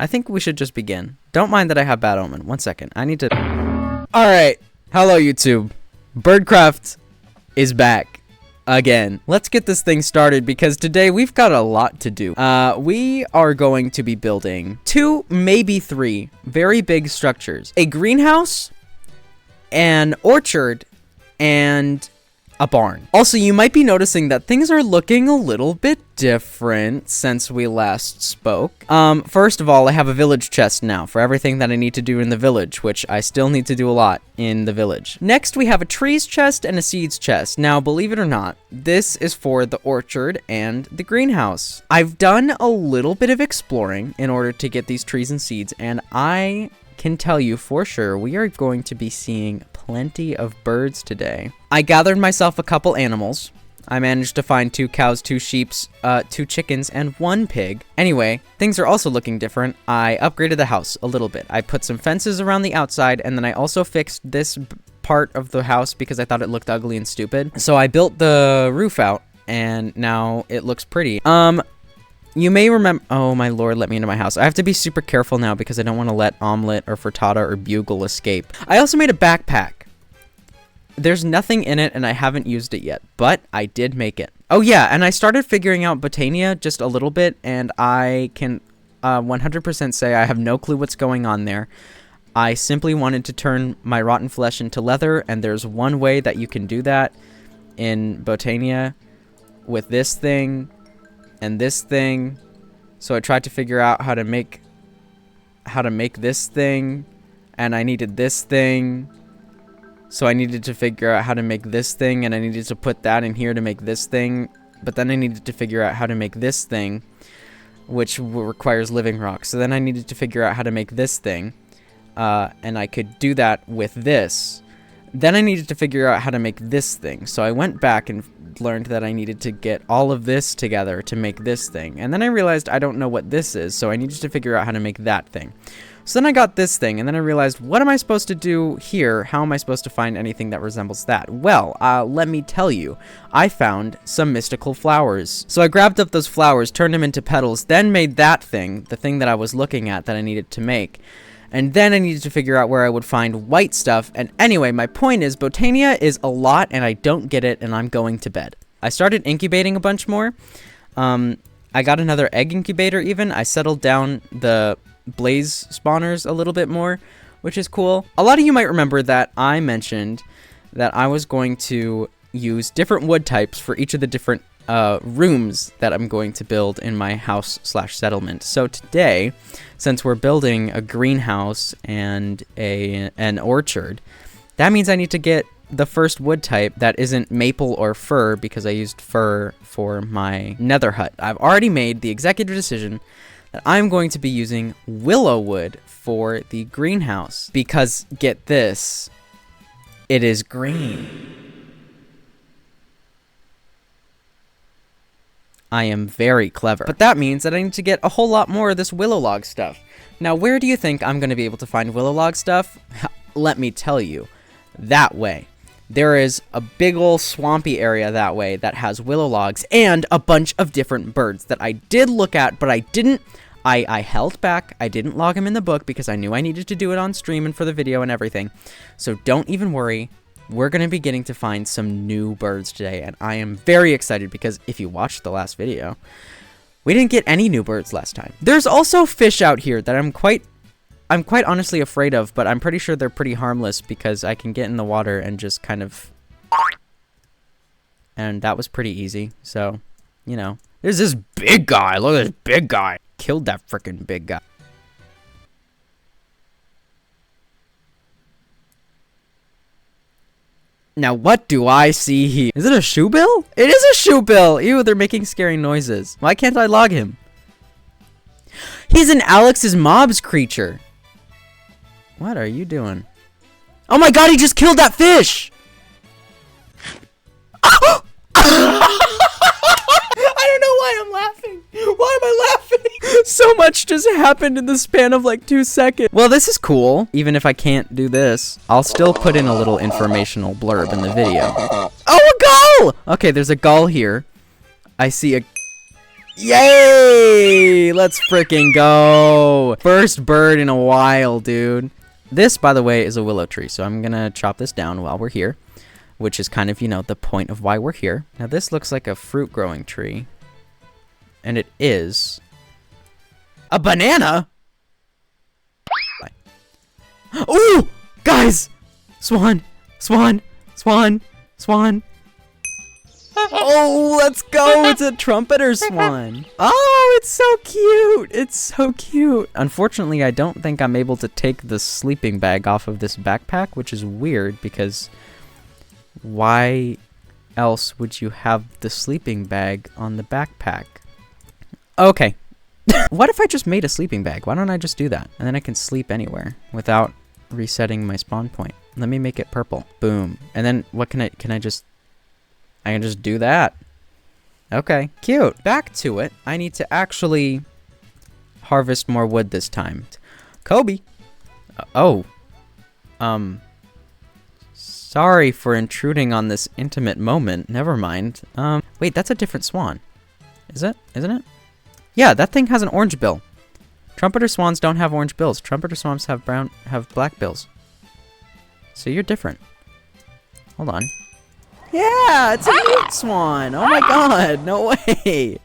I think we should just begin. Don't mind that I have bad omen. 1 second. I need to... Alright. Hello, YouTube. BirdCraft is back. Again. Let's get this thing started because today we've got a lot to do. We are going to be building 2, maybe 3 very big structures. A greenhouse, an orchard, and a barn. Also, you might be noticing that things are looking a little bit different since we last spoke. First of all, I have a village chest now for everything that I need to do in the village, which I still need to do a lot in the village. Next, we have a trees chest and a seeds chest. Now, believe it or not, this is for the orchard and the greenhouse. I've done a little bit of exploring in order to get these trees and seeds, and I can tell you for sure we are going to be seeing plenty of birds today. I gathered myself a couple animals. I managed to find 2 cows, 2 sheep, 2 chickens, and 1 pig. Anyway, things are also looking different. I upgraded the house a little bit. I put some fences around the outside, and then I also fixed this part of the house because I thought it looked ugly and stupid. So I built the roof out, and now it looks pretty. You may remember... Oh, my lord, let me into my house. I have to be super careful now because I don't want to let Omelette or Frittata or Bugle escape. I also made a backpack. There's nothing in it, and I haven't used it yet, but I did make it. Oh, yeah, and I started figuring out Botania just a little bit, and I can 100% say I have no clue what's going on there. I simply wanted to turn my rotten flesh into leather, and there's one way that you can do that in Botania with this thing and this thing. So I tried to figure out how to make this thing, and I needed this thing. So I needed to figure out how to make this thing, and I needed to put that in here to make this thing. But then I needed to figure out how to make this thing, which requires living rock. So then I needed to figure out how to make this thing, and I could do that with this. Then I needed to figure out how to make this thing. So I went back and learned that I needed to get all of this together to make this thing. And then I realized I don't know what this is, so I needed to figure out how to make that thing. So then I got this thing, and then I realized, what am I supposed to do here? How am I supposed to find anything that resembles that? Well, let me tell you. I found some mystical flowers. So I grabbed up those flowers, turned them into petals, then made that thing, the thing that I was looking at that I needed to make. And then I needed to figure out where I would find white stuff. And anyway, my point is, Botania is a lot, and I don't get it, and I'm going to bed. I started incubating a bunch more. I got another egg incubator even. I settled down the blaze spawners a little bit more, which is cool. A lot of you might remember that I mentioned that I was going to use different wood types for each of the different rooms that I'm going to build in my house/settlement. So today, since we're building a greenhouse and an orchard, that means I need to get the first wood type that isn't maple or fir, because I used fir for my nether hut. I've already made the executive decision that I'm going to be using willow wood for the greenhouse, because get this, it is green. I am very clever. But that means that I need to get a whole lot more of this willow log stuff. Now, where do you think I'm going to be able to find willow log stuff? Let me tell you. That way. There is a big old swampy area that way that has willow logs and a bunch of different birds that I did look at, but I didn't. I held back. I didn't log them in the book because I knew I needed to do it on stream and for the video and everything. So don't even worry. We're going to be getting to find some new birds today, and I am very excited because if you watched the last video, we didn't get any new birds last time. There's also fish out here that I'm quite honestly afraid of, but I'm pretty sure they're pretty harmless because I can get in the water and just kind of... And that was pretty easy, so, you know. There's this big guy. Look at this big guy. Killed that freaking big guy. Now, what do I see here? Is it a shoebill? It is a shoebill! Ew, they're making scary noises. Why can't I log him? He's an Alex's Mobs creature. What are you doing? Oh my god, he just killed that fish! I don't know why I'm laughing. Why am I laughing? So much just happened in the span of like 2 seconds. Well, this is cool. Even if I can't do this, I'll still put in a little informational blurb in the video. Oh, a gull! Okay, there's a gull here. I see a... Yay! Let's freaking go. First bird in a while, dude. This, by the way, is a willow tree, so I'm gonna chop this down while we're here, which is kind of, you know, the point of why we're here. Now, this looks like a fruit growing tree, and it is a banana. Ooh! Guys! Swan! Swan! Swan! Swan! Oh, let's go! It's a trumpeter swan. Oh, it's so cute! It's so cute. Unfortunately, I don't think I'm able to take the sleeping bag off of this backpack, which is weird because why else would you have the sleeping bag on the backpack? Okay. What if I just made a sleeping bag? Why don't I just do that? And then I can sleep anywhere without resetting my spawn point. Let me make it purple. Boom. And then what can I can just do that. Okay, cute. Back to it. I need to actually harvest more wood this time. Kobe. Sorry for intruding on this intimate moment. Never mind. Wait, that's a different swan. Is it? Isn't it? Yeah, that thing has an orange bill. Trumpeter swans don't have orange bills. Trumpeter swans have black bills. So you're different. Hold on. Yeah, it's a mute swan. Oh my god, no way.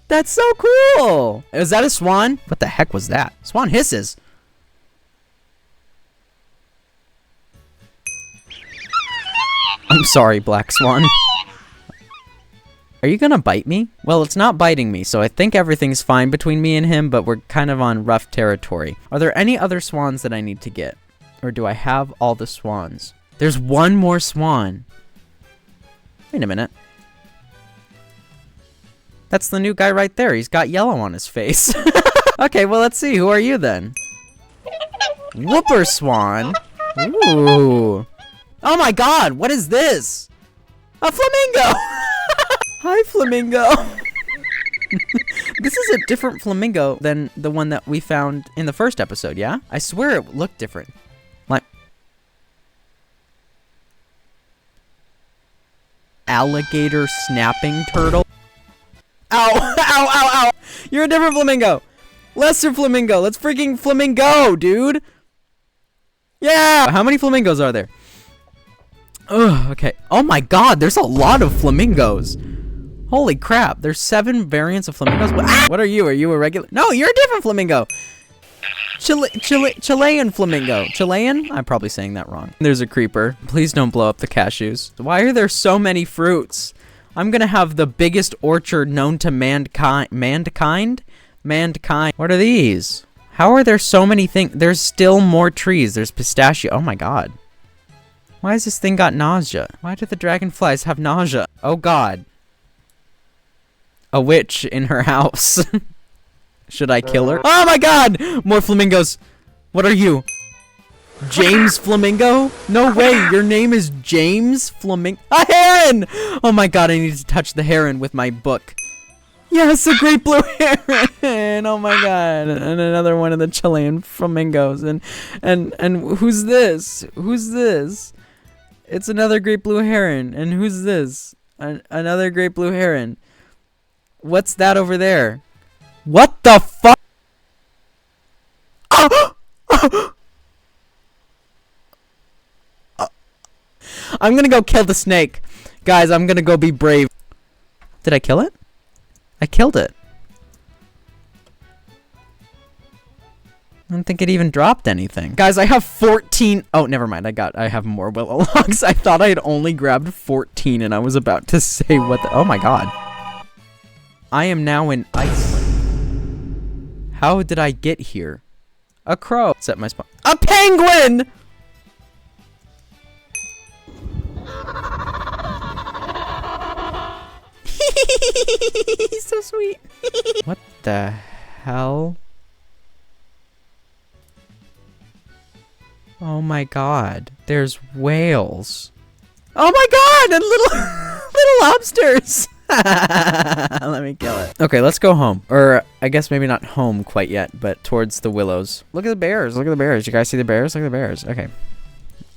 That's so cool. Is that a swan? What the heck was that? Swan hisses. I'm sorry, black swan. Are you gonna bite me? Well, it's not biting me, so I think everything's fine between me and him, but we're kind of on rough territory. Are there any other swans that I need to get? Or do I have all the swans? There's one more swan. Wait a minute. That's the new guy right there. He's got yellow on his face. Okay, well, let's see. Who are you then? Whooper swan. Ooh. Oh my god, what is this? A flamingo! Hi, flamingo. This is a different flamingo than the one that we found in the first episode, yeah? I swear it looked different. Like alligator snapping turtle. Ow, ow, ow, ow. You're a different flamingo. Lesser flamingo. Let's freaking flamingo, dude. Yeah. How many flamingos are there? Ugh, okay. Oh my god, there's a lot of flamingos. Holy crap, there's 7 variants of flamingos. What are you? Are you a regular? No, you're a different flamingo. Chilean flamingo. Chilean? I'm probably saying that wrong. There's a creeper. Please don't blow up the cashews. Why are there so many fruits? I'm gonna have the biggest orchard known to mankind. Mankind? What are these? How are there so many things? There's still more trees. There's pistachio. Oh my god. Why has this thing got nausea? Why do the dragonflies have nausea? Oh god. A witch in her house. Should I kill her? Oh my god! More flamingos. What are you? James Flamingo? No way, your name is James Flamingo. A heron! Oh my god, I need to touch the heron with my book. Yes, a great blue heron! Oh my god. And another one of the Chilean flamingos. And who's this? Who's this? It's another great blue heron. And who's this? Another great blue heron. What's that over there? What the fuck? I'm gonna go kill the snake. Guys, I'm gonna go be brave. Did I kill it? I killed it. I don't think it even dropped anything. Guys, I have 14. Oh, never mind. I have more willow logs. I thought I had only grabbed 14 and I was about to say what the. Oh my god. I am now in Iceland. How did I get here? A crow. Set my spawn. A penguin! He's so sweet. What the hell? Oh my god. There's whales. Oh my god! And little lobsters! Let me kill it. Okay, let's go home. Or, I guess maybe not home quite yet, but towards the willows. Look at the bears. Look at the bears. You guys see the bears? Look at the bears. Okay.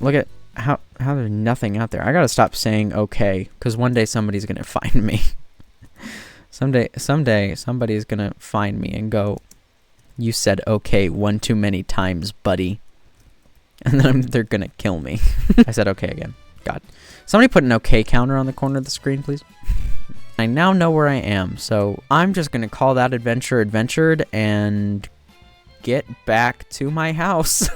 Look at how there's nothing out there. I gotta stop saying okay, because one day somebody's gonna find me. Someday, somebody's gonna find me and go, "You said okay one too many times, buddy," and then they're gonna kill me. I said okay again. God, somebody put an okay counter on the corner of the screen, please. I now know where I am, so I'm just gonna call that adventure adventured and get back to my house.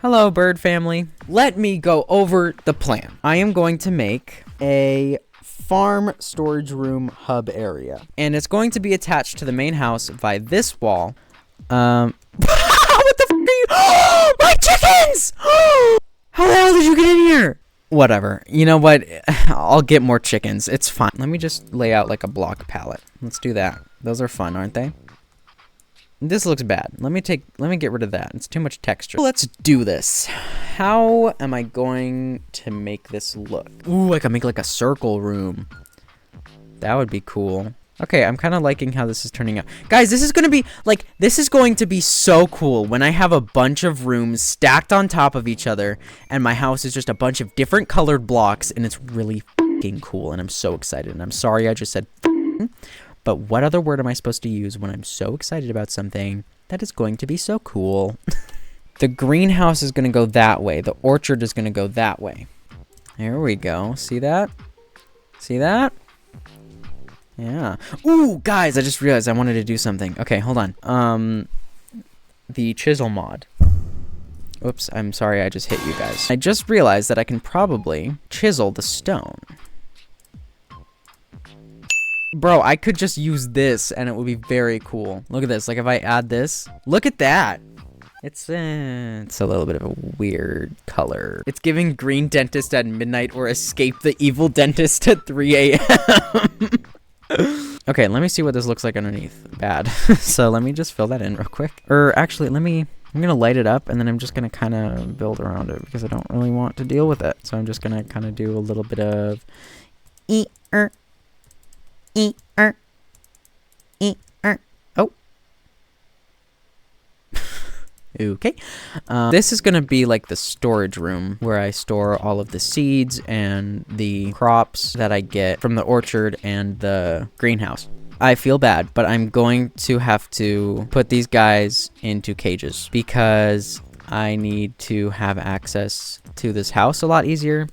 Hello, bird family. Let me go over the plan. I am going to make a farm storage room hub area, and it's going to be attached to the main house by this wall. What the f are you? Oh, my chickens! How the hell did you get in here? Whatever. You know what? I'll get more chickens. It's fine. Let me just lay out like a block palette. Let's do that. Those are fun, aren't they? This looks bad. Let me get rid of that. It's too much texture. Let's do this. How am I going to make this look? Ooh, I can make like a circle room. That would be cool. Okay, I'm kind of liking how this is turning out. Guys, this is going to be so cool when I have a bunch of rooms stacked on top of each other and my house is just a bunch of different colored blocks and it's really fucking cool and I'm so excited. And I'm sorry I just said but what other word am I supposed to use when I'm so excited about something that is going to be so cool? The greenhouse is going to go that way. The orchard is going to go that way. There we go. See that? See that? Yeah. Ooh, guys, I just realized I wanted to do something. Okay, hold on. The chisel mod. Oops, I'm sorry I just hit you guys. I just realized that I can probably chisel the stone. Bro, I could just use this and it would be very cool. Look at this. Like if I add this, look at that. It's a little bit of a weird color. It's giving green dentist at midnight or escape the evil dentist at 3 a.m. Okay, let me see what this looks like underneath. Bad. So let me just fill that in real quick. Or actually, I'm gonna light it up and then I'm just gonna kind of build around it because I don't really want to deal with it. So I'm just gonna kind of do a little bit of Oh. Okay. This is gonna be like the storage room where I store all of the seeds and the crops that I get from the orchard and the greenhouse. I feel bad, but I'm going to have to put these guys into cages because I need to have access to this house a lot easier.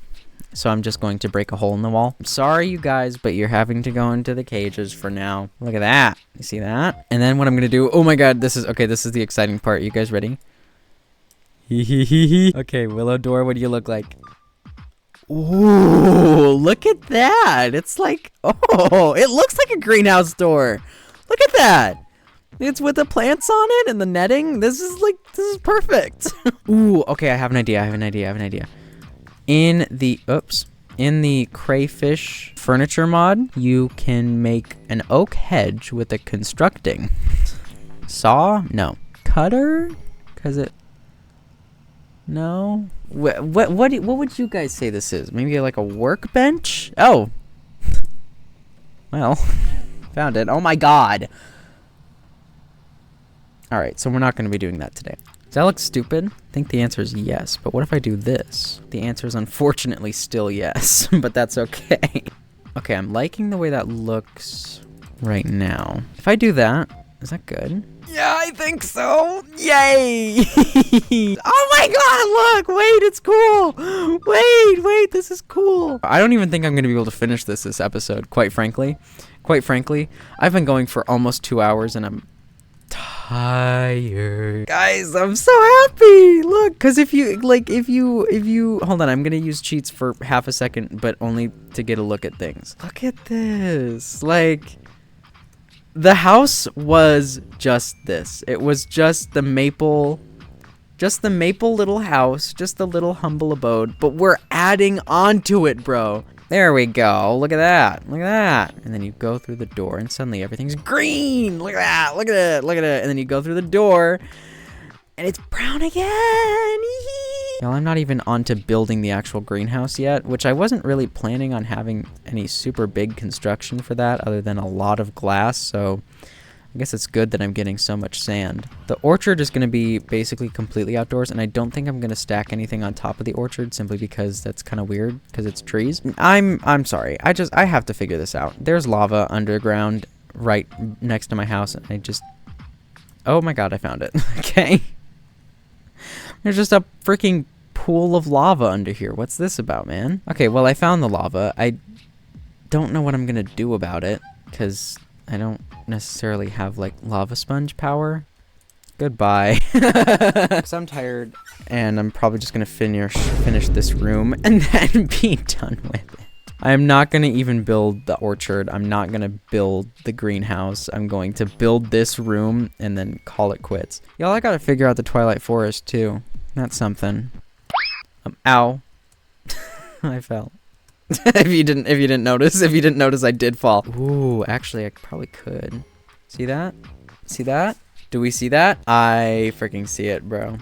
So I'm just going to break a hole in the wall. I'm sorry, you guys, but you're having to go into the cages for now. Look at that. You see that? And then what I'm going to do... Oh, my God. This is the exciting part. You guys ready? Okay, Willow Door, what do you look like? Ooh, look at that. It's like... Oh, it looks like a greenhouse door. Look at that. It's with the plants on it and the netting. This is perfect. Ooh, okay, I have an idea. In the crayfish furniture mod, you can make an oak hedge with a constructing saw. No, cutter, because it. No, what would you guys say this is? Maybe like a workbench? Oh, well, found it. Oh my God. All right, so we're not going to be doing that today. Does that look stupid? I think the answer is yes, but what if I do this? The answer is unfortunately still yes, but that's okay. Okay, I'm liking the way that looks right now. If I do that, is that good? Yeah, I think so. Yay! Oh my God, look, wait, it's cool. Wait, this is cool. I don't even think I'm gonna be able to finish this episode, quite frankly. I've been going for almost 2 hours and I'm tired. Guys, I'm so happy. Look, because if you hold on, I'm gonna use cheats for half a second, but only to get a look at things. Look at this. Like, the house was just this. It was just the maple little house, just the little humble abode, but we're adding onto it, bro. There we go. Look at that. And then you go through the door and suddenly everything's green. Look at that. Look at it. And then you go through the door and it's brown again. Now, I'm not even onto building the actual greenhouse yet, which I wasn't really planning on having any super big construction for that other than a lot of glass. So I guess it's good that I'm getting so much sand. The orchard is going to be basically completely outdoors, and I don't think I'm going to stack anything on top of the orchard simply because that's kind of weird because it's trees. I'm sorry. I have to figure this out. There's lava underground right next to my house, and I just... Oh my god, I found it. Okay. There's just a freaking pool of lava under here. What's this about, man? Okay, well, I found the lava. I don't know what I'm gonna do about it, because I don't necessarily have, like, lava sponge power. Goodbye. Because I'm tired, and I'm probably just gonna finish this room and then be done with it. I am not gonna even build the orchard. I'm not gonna build the greenhouse. I'm going to build this room and then call it quits. Y'all, I gotta figure out the Twilight Forest too. That's something. Ow. I fell. If you didn't notice, I did fall. Ooh, actually, I probably could. See that? See that? Do we see that? I freaking see it, bro.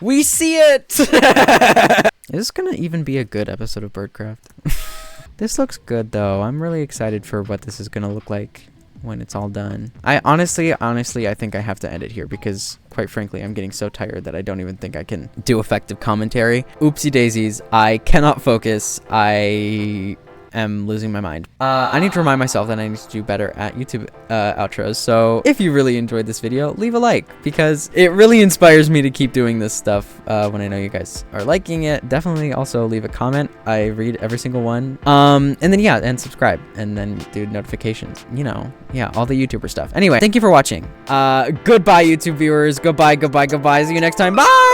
We see it! Is this gonna even be a good episode of BirdCraft? This looks good, though. I'm really excited for what this is gonna look like when it's all done. I honestly, I think I have to end it here because, quite frankly, I'm getting so tired that I don't even think I can do effective commentary. Oopsie daisies. I cannot focus. I am losing my mind. I need to remind myself that I need to do better at YouTube outros. So if you really enjoyed this video, leave a like because it really inspires me to keep doing this stuff when I know you guys are liking it. Definitely also leave a comment. I read every single one. And then yeah, and subscribe and then do notifications. You know, yeah, all the YouTuber stuff. Anyway, thank you for watching. Goodbye, YouTube viewers. Goodbye. See you next time. Bye.